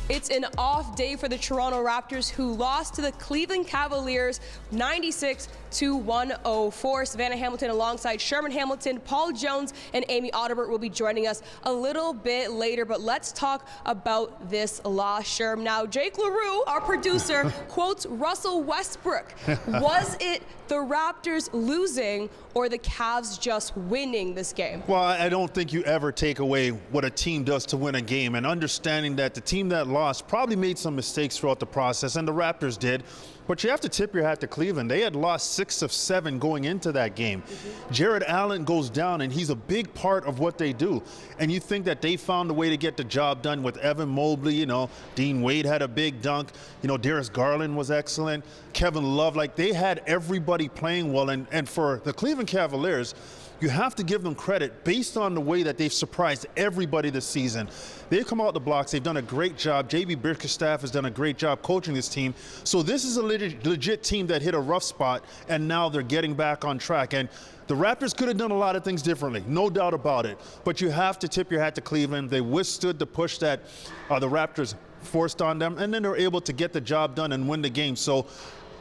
It's an off day for the Toronto Raptors, who lost to the Cleveland Cavaliers 96-104. Savanna Hamilton alongside Sherman Hamilton, Paul Jones, and Amy Audibert will be joining us a little bit later. But let's talk about this loss, Sherm. Now, Jake LaRue, our producer, quotes Russell Westbrook. Was it the Raptors losing or the Cavs just winning this game? Well, I don't think you ever take away what a team does to win a game, and understanding that the team that lost probably made some mistakes throughout the process, and the Raptors did. But you have to tip your hat to Cleveland. They had lost 6 of 7 going into that game. Jared Allen goes down, and he's a big part of what they do. And you think that they found a way to get the job done with Evan Mobley. You know, Dean Wade had a big dunk. You know, Darius Garland was excellent. Kevin Love, like, they had everybody playing well. And for the Cleveland Cavaliers, you have to give them credit based on the way that they've surprised everybody this season. They've come out the blocks. They've done a great job. J.B. Bickerstaff has done a great job coaching this team. So this is a legit team that hit a rough spot, and now they're getting back on track. And the Raptors could have done a lot of things differently, no doubt about it. But you have to tip your hat to Cleveland. They withstood the push that the Raptors forced on them, and then they're able to get the job done and win the game. So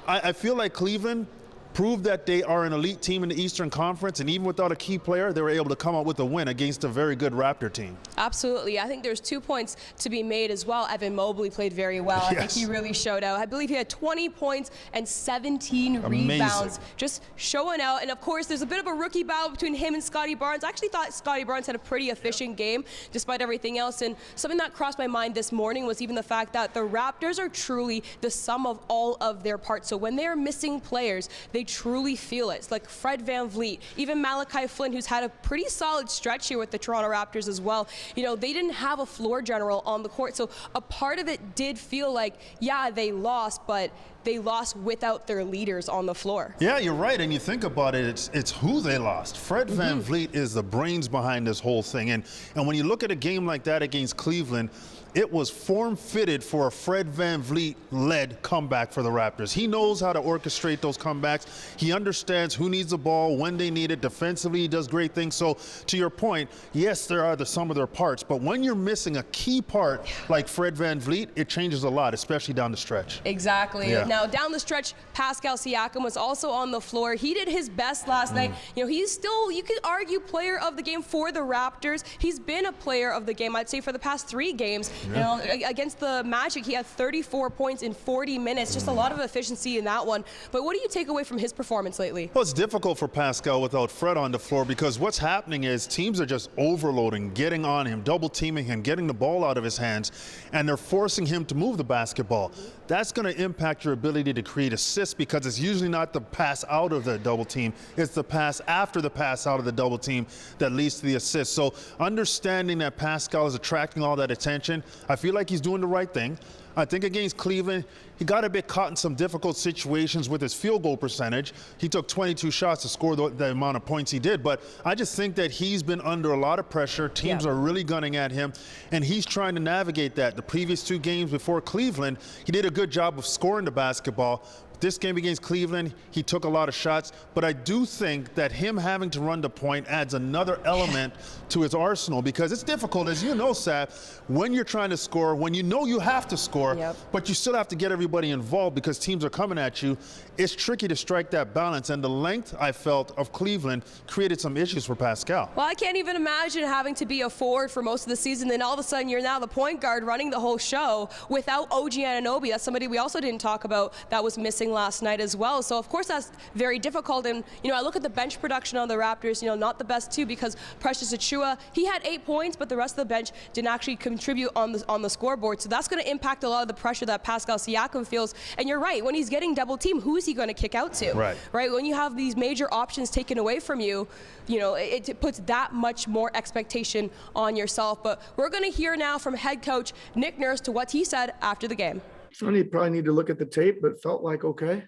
I feel like Cleveland proved that they are an elite team in the Eastern Conference, and even without a key player, they were able to come out with a win against a very good Raptor team. Absolutely. I think there's 2 points to be made as well. Evan Mobley played very well. Yes. I think he really showed out. I believe he had 20 points and 17 rebounds, just showing out. And of course, there's a bit of a rookie battle between him and Scotty Barnes. I actually thought Scotty Barnes had a pretty efficient game despite everything else. And something that crossed my mind this morning was even the fact that the Raptors are truly the sum of all of their parts. So when they're missing players, they truly feel it. It's like Fred VanVleet, even Malachi Flynn, who's had a pretty solid stretch here with the Toronto Raptors as well. You know, they didn't have a floor general on the court, so a part of it did feel like, yeah, they lost, but they lost without their leaders on the floor. Yeah, you're right, and you think about it, it's who they lost. Fred VanVleet is the brains behind this whole thing, and when you look at a game like that against Cleveland, it was form-fitted for a Fred VanVleet-led comeback for the Raptors. He knows how to orchestrate those comebacks. He understands who needs the ball, when they need it. Defensively, he does great things. So, to your point, yes, there are the sum of their parts, but when you're missing a key part like Fred VanVleet, it changes a lot, especially down the stretch. Exactly. Yeah. Now, down the stretch, Pascal Siakam was also on the floor. He did his best last night. You know, he's still, you could argue, player of the game for the Raptors. He's been a player of the game, I'd say, for the past 3 games. You know, against the Magic, he had 34 points in 40 minutes. Just a lot of efficiency in that one. But what do you take away from his performance lately? Well, it's difficult for Pascal without Fred on the floor, because what's happening is teams are just overloading, getting on him, double teaming him, getting the ball out of his hands, and they're forcing him to move the basketball. That's going to impact your ability to create assists, because it's usually not the pass out of the double team. It's the pass after the pass out of the double team that leads to the assist. So understanding that Pascal is attracting all that attention, I feel like he's doing the right thing. I think against Cleveland, he got a bit caught in some difficult situations with his field goal percentage. He took 22 shots to score the amount of points he did, but I just think that he's been under a lot of pressure. Teams are really gunning at him, and he's trying to navigate that. The previous 2 games before Cleveland, he did a good job of scoring the basketball. This game against Cleveland, he took a lot of shots, but I do think that him having to run the point adds another element to his arsenal, because it's difficult, as you know, Sav, when you're trying to score, when you know you have to score, but you still have to get everybody involved because teams are coming at you. It's tricky to strike that balance, and the length, I felt, of Cleveland created some issues for Pascal. Well, I can't even imagine having to be a forward for most of the season, then all of a sudden you're now the point guard running the whole show without OG Anunoby. That's somebody we also didn't talk about that was missing last night as well. So of course that's very difficult. And you know, I look at the bench production on the Raptors, you know, not the best too, because Precious Achiuwa, he had 8 points, but the rest of the bench didn't actually contribute on the scoreboard. So that's going to impact a lot of the pressure that Pascal Siakam feels. And you're right, when he's getting double teamed, who is he going to kick out to? Right? When you have these major options taken away from you, you know, it puts that much more expectation on yourself. But we're going to hear now from head coach Nick Nurse to what he said after the game. I probably need to look at the tape, but felt like okay,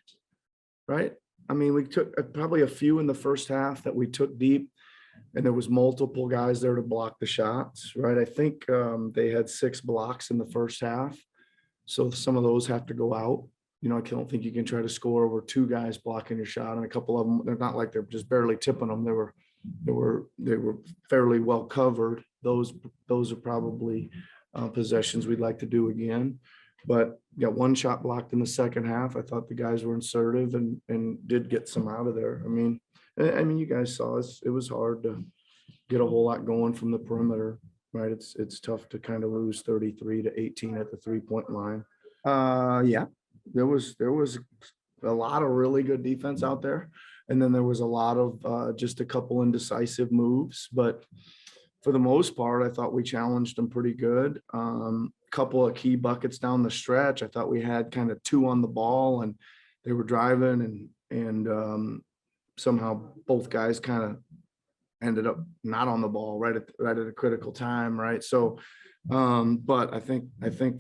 right? I mean, we took probably a few in the first half that we took deep, and there was multiple guys there to block the shots, right? I think they had 6 blocks in the first half, so some of those have to go out. You know, I don't think you can try to score over 2 guys blocking your shot, and a couple of them, they're not like they're just barely tipping them. They were they were fairly well covered. Those are probably possessions we'd like to do again. But got one shot blocked in the second half. I thought the guys were assertive and did get some out of there. I mean, you guys saw us. It was hard to get a whole lot going from the perimeter, right? It's tough to kind of lose 33-18 at the 3-point line. Yeah, there was a lot of really good defense out there, and then there was a lot of just a couple indecisive moves. But for the most part, I thought we challenged them pretty good. Couple of key buckets down the stretch. I thought we had kind of 2 on the ball, and they were driving, and somehow both guys kind of ended up not on the ball right at a critical time, right? So, but I think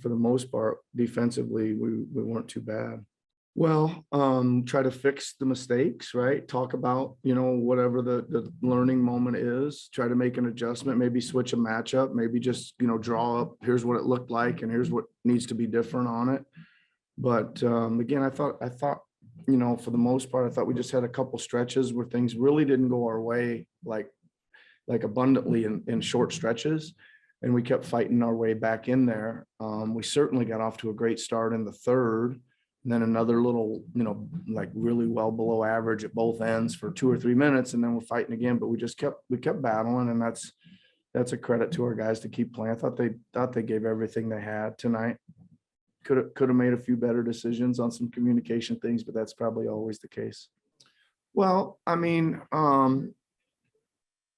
for the most part, defensively, we weren't too bad. Well, try to fix the mistakes, right? Talk about, whatever the learning moment is, try to make an adjustment, maybe switch a matchup, maybe just, draw up, here's what it looked like and here's what needs to be different on it. But again, I thought, for the most part, I thought we just had a couple stretches where things really didn't go our way, like abundantly in short stretches. And we kept fighting our way back in there. We certainly got off to a great start in the third. And then another little, like really well below average at both ends for 2 or 3 minutes. And then we're fighting again, but we kept battling. And that's a credit to our guys to keep playing. I thought they gave everything they had tonight. Could have made a few better decisions on some communication things, but that's probably always the case. Well, I mean,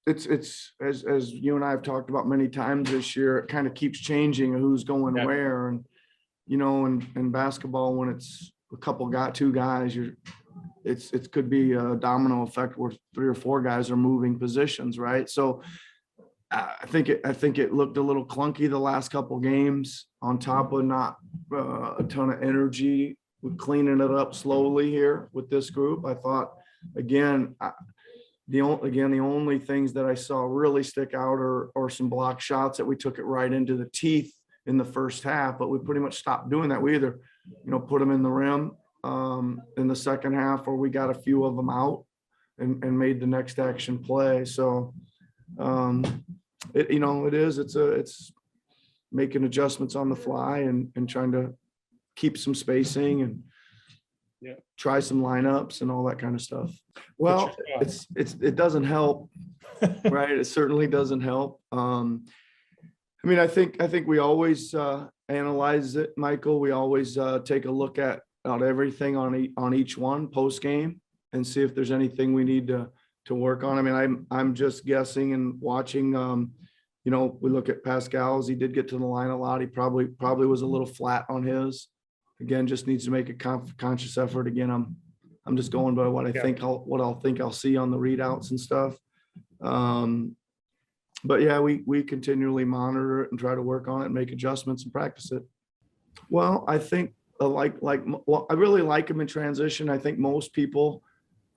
it's as you and I have talked about many times this year, it kind of keeps changing who's going where. And in basketball, when it's two guys, it could be a domino effect where 3 or 4 guys are moving positions, right? So I think it looked a little clunky the last couple games, on top of not a ton of energy with cleaning it up slowly here with this group. I thought, again, the only things that I saw really stick out are some block shots that we took it right into the teeth in the first half, but we pretty much stopped doing that. We either, put them in the rim in the second half, or we got a few of them out and made the next action play. So, it's making adjustments on the fly and trying to keep some spacing and try some lineups and all that kind of stuff. Well, it doesn't help, right? It certainly doesn't help. I think we always analyze it, Michael. We always take a look at everything on each one post game and see if there's anything we need to work on. I mean, I'm just guessing and watching. We look at Pascal's. He did get to the line a lot. He probably was a little flat on his. Again, just needs to make a conscious effort. Again, I'm just going by what I think I'll see on the readouts and stuff. But yeah, we continually monitor it and try to work on it and make adjustments and practice it. Well, I think I really like him in transition. I think most people,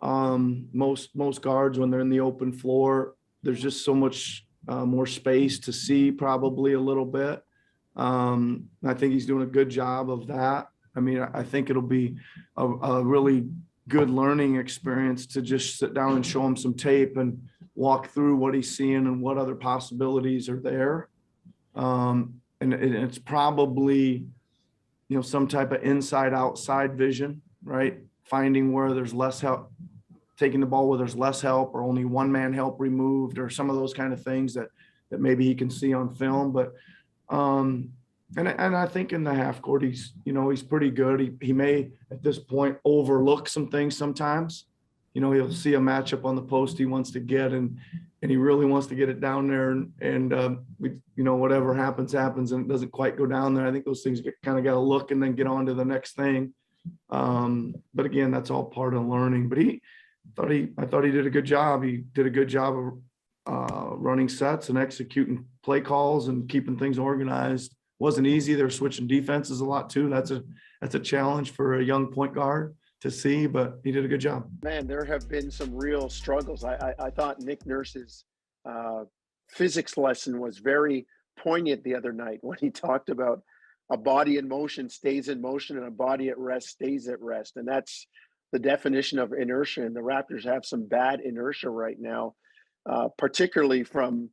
most guards, when they're in the open floor, there's just so much more space to see, probably a little bit. I think he's doing a good job of that. I mean, I think it'll be a really good learning experience to just sit down and show him some tape and walk through what he's seeing and what other possibilities are there. And it's probably, some type of inside outside vision, right? Finding where there's less help, taking the ball where there's less help, or only one man help removed, or some of those kind of things that maybe he can see on film. But and I think in the half court, he's pretty good. He may at this point overlook some things sometimes. He'll see a matchup on the post he wants to get, and he really wants to get it down there, and whatever happens, and it doesn't quite go down there. I think those things kind of got to look and then get on to the next thing. But again, that's all part of learning. But I thought he did a good job. He did a good job of running sets and executing play calls and keeping things organized. Wasn't easy. They're switching defenses a lot too. That's a challenge for a young point guard to see, but he did a good job. Man, there have been some real struggles. I thought Nick Nurse's physics lesson was very poignant the other night when he talked about a body in motion stays in motion and a body at rest stays at rest. And that's the definition of inertia. And the Raptors have some bad inertia right now. particularly from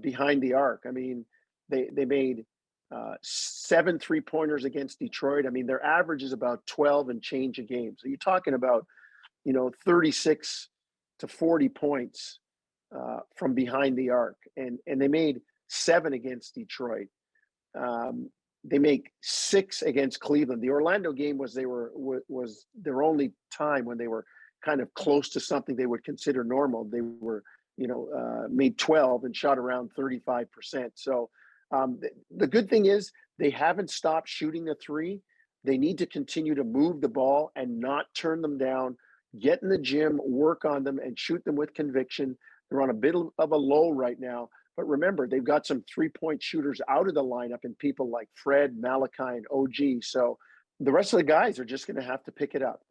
behind the arc. I mean, they made 7 3-pointers against Detroit. I mean, their average is about 12 and change a game. So you're talking about, 36 to 40 points from behind the arc, and they made 7 against Detroit. They make 6 against Cleveland. The Orlando game was their only time when they were kind of close to something they would consider normal. They were, made 12 and shot around 35%. So the good thing is they haven't stopped shooting the three. They need to continue to move the ball and not turn them down. Get in the gym, work on them, and shoot them with conviction. They're on a bit of a low right now. But remember, they've got some three-point shooters out of the lineup and people like Fred, Malachi, and OG. So the rest of the guys are just going to have to pick it up.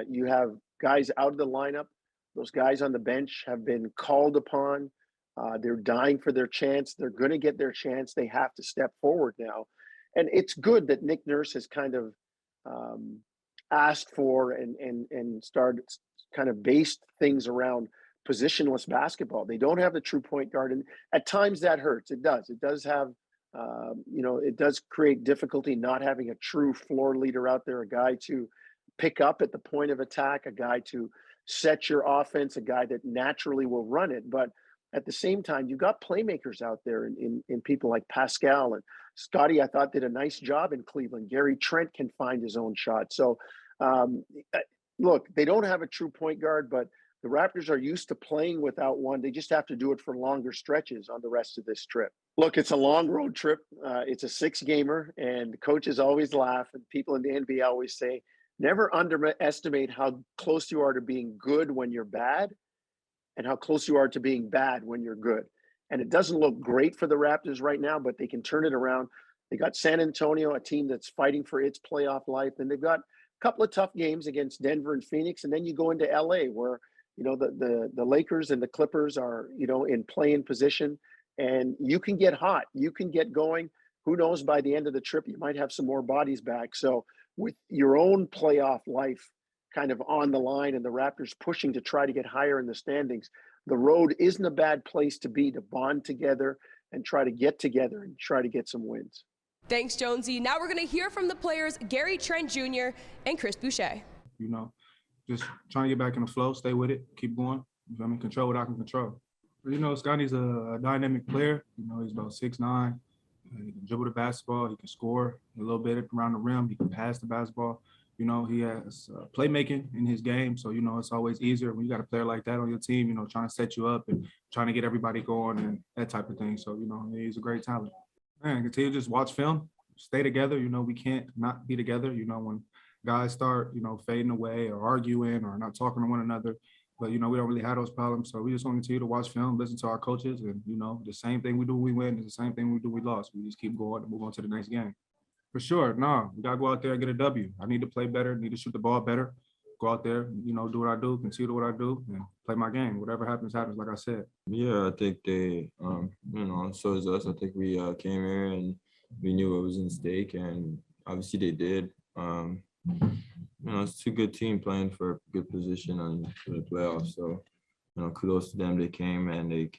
You have guys out of the lineup. Those guys on the bench have been called upon. They're dying for their chance. They're going to get their chance. They have to step forward now. And it's good that Nick Nurse has kind of asked for and started kind of based things around positionless basketball. They don't have the true point guard, and at times that hurts. It does. It does have, it does create difficulty not having a true floor leader out there, a guy to pick up at the point of attack, a guy to set your offense, a guy that naturally will run it. But at the same time, you've got playmakers out there in people like Pascal and Scotty. I thought did a nice job in Cleveland. Gary Trent can find his own shot. So look, they don't have a true point guard, but the Raptors are used to playing without one. They just have to do it for longer stretches on the rest of this trip. Look, it's a long road trip. It's a 6-gamer, and the coaches always laugh, and people in the NBA always say, never underestimate how close you are to being good when you're bad and how close you are to being bad when you're good. And it doesn't look great for the Raptors right now, but they can turn it around. They got San Antonio, a team that's fighting for its playoff life, and they've got a couple of tough games against Denver and Phoenix, and then you go into LA where the Lakers and the Clippers are, in playing position, and you can get hot. You can get going. Who knows, by the end of the trip, you might have some more bodies back. So with your own playoff life kind of on the line and the Raptors pushing to try to get higher in the standings, the road isn't a bad place to be, to bond together and try to get together and try to get some wins. Thanks, Jonesy. Now we're going to hear from the players, Gary Trent Jr. and Chris Boucher. Just trying to get back in the flow, stay with it, keep going. Control what I can control. Scotty's a dynamic player. He's about 6'9". He can dribble the basketball. He can score a little bit around the rim. He can pass the basketball. He has playmaking in his game. So, it's always easier when you got a player like that on your team, trying to set you up and trying to get everybody going and that type of thing. So, he's a great talent. Man, continue to just watch film, stay together. We can't not be together. When guys start, fading away or arguing or not talking to one another. But, we don't really have those problems. So we just want to continue to watch film, listen to our coaches. And, the same thing we do when we win is the same thing we do when we lost. We just keep going and move on to the next game. For sure. No, we got to go out there and get a W. I need to play better, need to shoot the ball better, go out there, do what I do, continue to what I do, and play my game. Whatever happens, happens, like I said. Yeah, I think they, so is us. I think we came here and we knew what was in stake, and obviously they did. It's two good teams playing for a good position and for the playoffs. So, kudos to them. They came and they,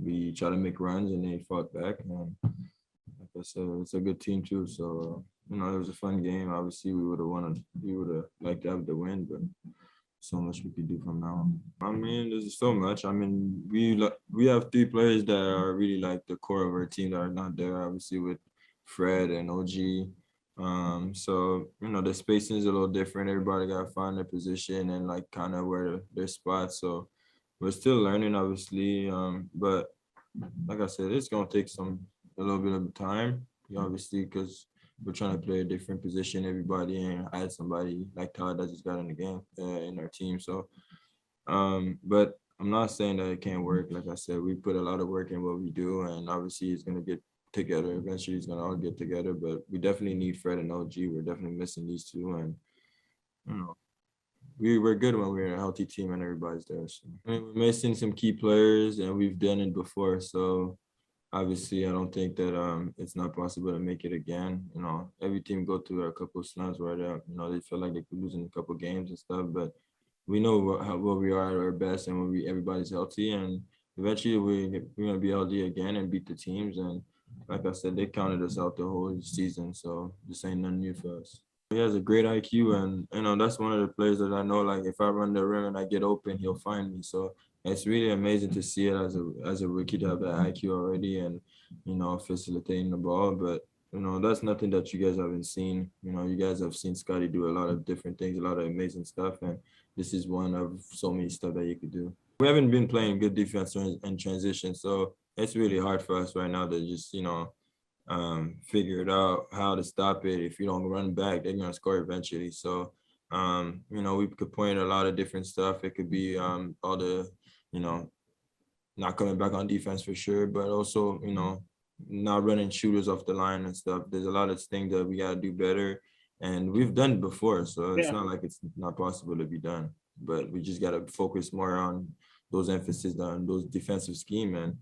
we tried to make runs and they fought back. And like I said, it's a good team too. So, it was a fun game. Obviously, we would have liked to have the win, but so much we could do from now on. There's so much. We have 3 players that are really like the core of our team that are not there, obviously, with Fred and OG. So, the spacing is a little different. Everybody got to find their position and like kind of where their spots. So we're still learning, obviously. But like I said, it's going to take a little bit of time, obviously, because we're trying to play a different position, everybody, and add somebody like Todd that just got in the game in our team. So, but I'm not saying that it can't work. Like I said, we put a lot of work in what we do, and obviously it's going to get together. Eventually it's going to all get together, but we definitely need Fred and OG. We're definitely missing these two, and we're good when we're a healthy team and everybody's there. So we're missing some key players, and we've done it before. So obviously I don't think that it's not possible to make it again. Every team go through a couple of slumps where they feel like they could lose in a couple of games and stuff, but we know what we are at our best and when everybody's healthy, and eventually we're gonna be LD again and beat the teams. And like I said, they counted us out the whole season, so this ain't nothing new for us. He has a great IQ, and that's one of the players that I know. Like if I run the rim and I get open, he'll find me. So it's really amazing to see it as a rookie to have that IQ already, and facilitating the ball. But that's nothing that you guys haven't seen. You guys have seen Scotty do a lot of different things, a lot of amazing stuff, and this is one of so many stuff that you could do. We haven't been playing good defense in transition, so it's really hard for us right now to just figure it out how to stop it. If you don't run back, they're gonna score eventually. So we could point at a lot of different stuff. It could be all the not coming back on defense for sure, but also not running shooters off the line and stuff. There's a lot of things that we gotta do better, and we've done it before, so it's not like it's not possible to be done. But we just gotta focus more on those emphasis on those defensive scheme and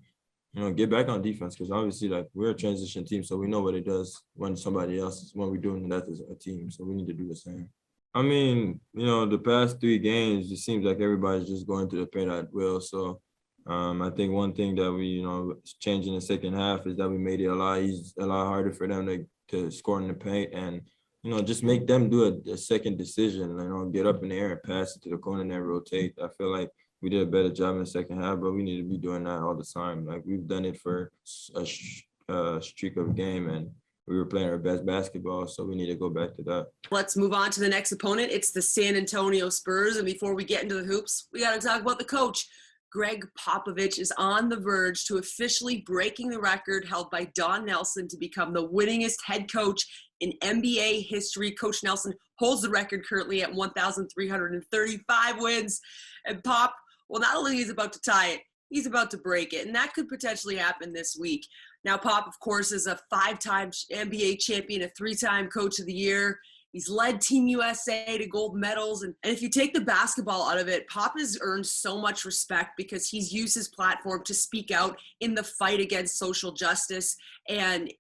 get back on defense, because obviously like we're a transition team, so we know what it does when we're doing that as a team. So we need to do the same. I mean, the past 3 games, it seems like everybody's just going to the paint at will. So I think one thing that we, changed in the second half is that we made it a lot harder for them to score in the paint, and just make them do a second decision, get up in the air and pass it to the corner and then rotate. I feel like we did a better job in the second half, but we need to be doing that all the time. Like we've done it for a streak of game, and we were playing our best basketball, so we need to go back to that. Let's move on to the next opponent. It's the San Antonio Spurs, and before we get into the hoops, we got to talk about the coach. Greg Popovich is on the verge to officially breaking the record held by Don Nelson to become the winningest head coach in NBA history. Coach Nelson holds the record currently at 1,335 wins. And Pop, well, not only is he about to tie it, he's about to break it. And that could potentially happen this week. Now, Pop, of course, is a 5-time NBA champion, a 3-time coach of the year. He's led Team USA to gold medals. And if you take the basketball out of it, Pop has earned so much respect because he's used his platform to speak out in the fight against social justice and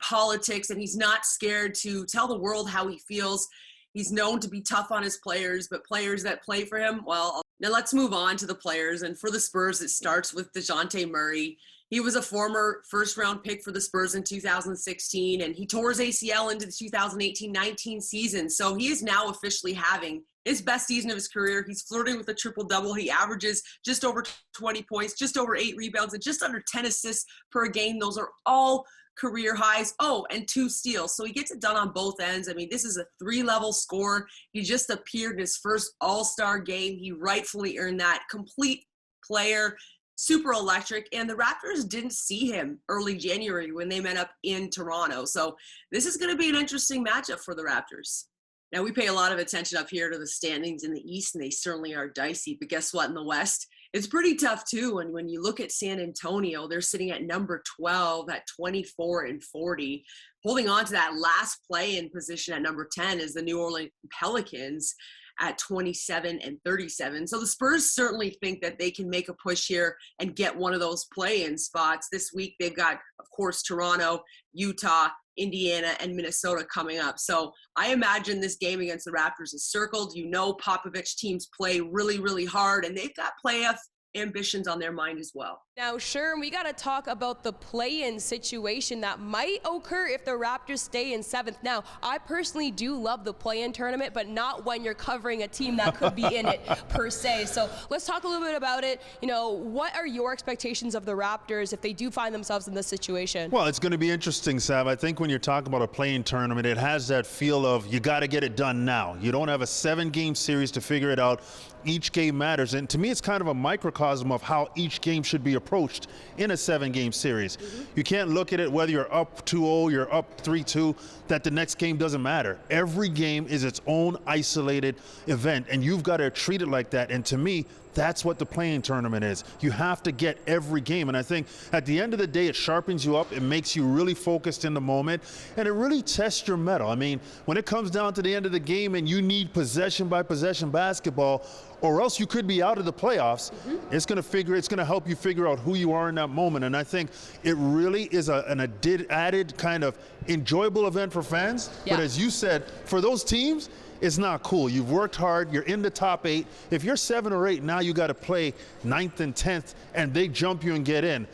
politics. And he's not scared to tell the world how he feels. He's known to be tough on his players, but players that play for him, well, now let's move on to the players. And for the Spurs, it starts with DeJounte Murray. He was a former first-round pick for the Spurs in 2016, and he tore his ACL into the 2018-19 season. So he is now officially having his best season of his career. He's flirting with a triple-double. He averages just over 20 points, just over 8 rebounds, and just under 10 assists per game. Those are all career highs. Oh, and 2 steals. So he gets it done on both ends. I mean, this is a 3-level score. He just appeared in his first All-Star game. He rightfully earned that. Complete player. Super electric, and the Raptors didn't see him early January when they met up in Toronto. So this is going to be an interesting matchup for the Raptors. Now, we pay a lot of attention up here to the standings in the East, and they certainly are dicey. But guess what? In the West, it's pretty tough too. And when you look at San Antonio, they're sitting at number 12 at 24-40. Holding on to that last play-in position at number 10 is the New Orleans Pelicans at 27-37. So the Spurs certainly think that they can make a push here and get one of those play-in spots. This week they've got, of course, Toronto, Utah, Indiana, and Minnesota coming up. So I imagine this game against the Raptors is circled. Popovich teams play really, really hard, and they've got playoff ambitions on their mind as well. Now, Sherman, we got to talk about the play-in situation that might occur if the Raptors stay in 7th. Now, I personally do love the play-in tournament, but not when you're covering a team that could be in it per se. So let's talk a little bit about it. What are your expectations of the Raptors if they do find themselves in this situation? Well, it's going to be interesting, Sav. I think when you're talking about a play-in tournament, it has that feel of you got to get it done now. You don't have a 7-game series to figure it out. Each game matters. And to me, it's kind of a microcosm of how each game should be approached in a 7-game series. You can't look at it whether you're up 2-0, you're up 3-2, that the next game doesn't matter. Every game is its own isolated event, and you've got to treat it like that. And to me, that's what the play-in tournament is. You have to get every game. And I think at the end of the day, it sharpens you up. It makes you really focused in the moment. And it really tests your mettle. I mean, when it comes down to the end of the game and you need possession by possession basketball, or else you could be out of the playoffs, it's going to help you figure out who you are in that moment. And I think it really is an added kind of enjoyable event for fans. Yeah. But as you said, for those teams, is not cool. You've worked hard, you're in the top 8. If you're 7 or 8, now you got to play 9th and 10th, and they jump you and get in.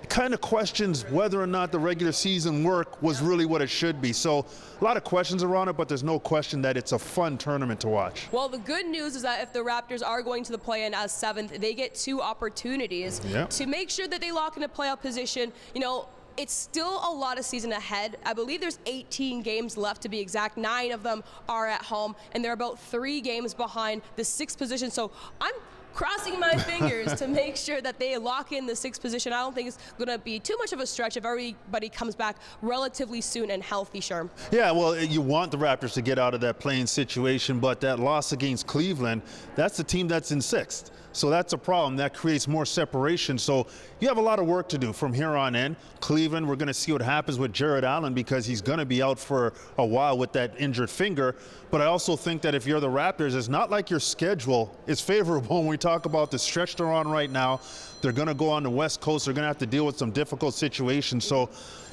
Kind of questions whether or not the regular season work was really what it should be. So a lot of questions around it, but there's no question that it's a fun tournament to watch. Well, the good news is that if the Raptors are going to the play-in as 7th, they get 2 opportunities to make sure that they lock in a playoff position. You know, it's still a lot of season ahead. I believe there's 18 games left to be exact. 9 of them are at home, and they're about 3 games behind the 6th position. So I'm crossing my fingers to make sure that they lock in the 6th position. I don't think it's going to be too much of a stretch if everybody comes back relatively soon and healthy, Sherm. Yeah, well, you want the Raptors to get out of that playing situation, but that loss against Cleveland, that's the team that's in 6th. So that's a problem. That creates more separation. So you have a lot of work to do from here on in. Cleveland, we're going to see what happens with Jared Allen because he's going to be out for a while with that injured finger. But I also think that if you're the Raptors, it's not like your schedule is favorable when we talk about the stretch they're on right now. They're going to go on the West Coast. They're going to have to deal with some difficult situations. So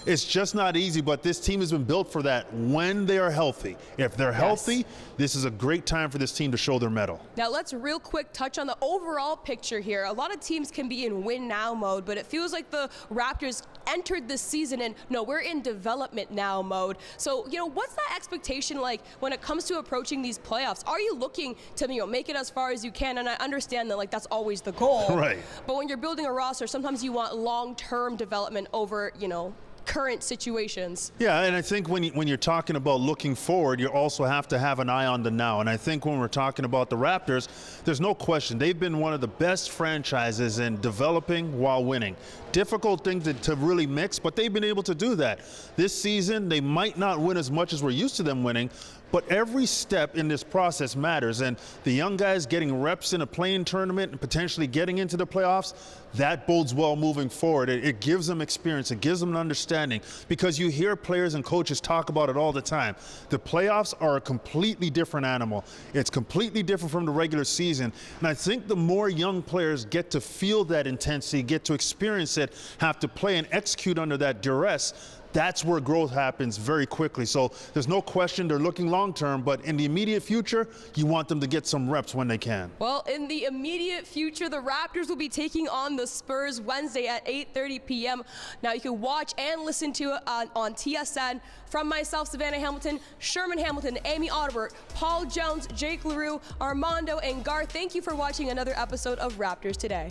it's just not easy, but this team has been built for that when they are healthy. If they're healthy, this is a great time for this team to show their mettle. Now let's real quick touch on the overall picture here. A lot of teams can be in win now mode, but it feels like the Raptors entered this season and no, we're in development now mode. So, you know, what's that expectation like when it comes to approaching these playoffs? Are you looking to, you know, make it as far as you can? And I understand that, like, that's always the goal. Right. But when you're building a roster, sometimes you want long-term development over, you know, current situations. Yeah, and I think when you're talking about looking forward, you also have to have an eye on the now. And I think when we're talking about the Raptors, there's no question they've been one of the best franchises in developing while winning. Difficult thing to really mix, but they've been able to do that. This season, they might not win as much as we're used to them winning, but every step in this process matters. And the young guys getting reps in a playing tournament and potentially getting into the playoffs, that bodes well moving forward. It gives them experience. It gives them an understanding because you hear players and coaches talk about it all the time. The playoffs are a completely different animal. It's completely different from the regular season. And I think the more young players get to feel that intensity, get to experience it, have to play and execute under that duress, that's where growth happens very quickly. So there's no question they're looking long-term, but in the immediate future, you want them to get some reps when they can. Well, in the immediate future, the Raptors will be taking on the Spurs Wednesday at 8:30 p.m. Now, you can watch and listen to it on TSN. From myself, Savanna Hamilton, Sherman Hamilton, Amy Audibert, Paul Jones, Jake LaRue, Armando, and Garth, thank you for watching another episode of Raptors Today.